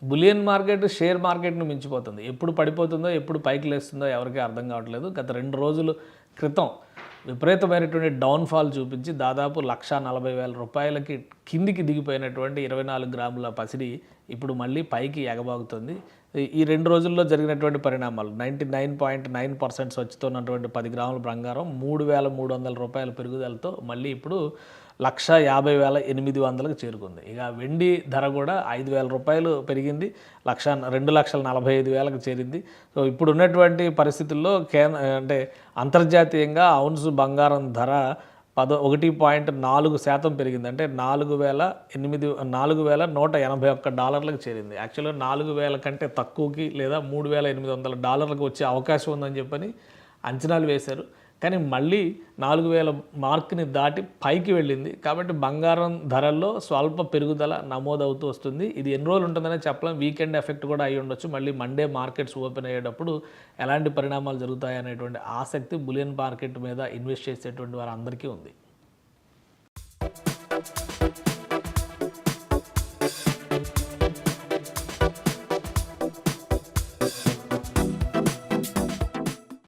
Bullion market share మార్కెట్ను మించిపోతుంది. ఎప్పుడు పడిపోతుందో, ఎప్పుడు పైకి లేస్తుందో ఎవరికీ అర్థం కావట్లేదు. గత 2 రోజుల క్రితం విపరీతమైనటువంటి డౌన్‌ఫాల్ చూపించి దాదాపు 1,40,000 రూపాయలకి కిందికి దిగిపోయినటువంటి 24 గ్రాముల పసిడి ఇప్పుడు మళ్ళీ పైకి ఎగబాకుతుంది. ఈ 2 రోజుల్లో జరిగినటువంటి పరిణామాలు 99.9% స్వచ్ఛతోన్నటువంటి 10 గ్రాముల బంగారం 3,300 రూపాయల పెరుగుదలతో మళ్ళీ ఇప్పుడు 1,50,800కి చేరుకుంది. ఇక వెండి ధర కూడా 5,000 రూపాయలు పెరిగింది. 2,45,000కి చేరింది. సో ఇప్పుడు ఉన్నటువంటి పరిస్థితుల్లో అంటే అంతర్జాతీయంగా ఔన్సు బంగారం ధర 1.4% పెరిగింది. అంటే $4,181కి చేరింది. యాక్చువల్‌గా 4,000 కంటే తక్కువకి లేదా $3,800లకు వచ్చే అవకాశం ఉందని చెప్పని అంచనాలు వేశారు. కానీ మళ్ళీ 4,000 మార్క్‌ని దాటి పైకి వెళ్ళింది. కాబట్టి బంగారం ధరల్లో స్వల్ప పెరుగుదల నమోదవుతూ వస్తుంది. ఇది ఎన్ని రోజులు ఉంటుందనే చెప్పలేం. వీకెండ్ ఎఫెక్ట్ కూడా అయ్యి ఉండొచ్చు. మళ్ళీ మండే మార్కెట్స్ ఓపెన్ అయ్యేటప్పుడు ఎలాంటి పరిణామాలు జరుగుతాయనేటువంటి ఆసక్తి బులియన్ మార్కెట్ మీద ఇన్వెస్ట్ చేసేటువంటి వారందరికీ ఉంది.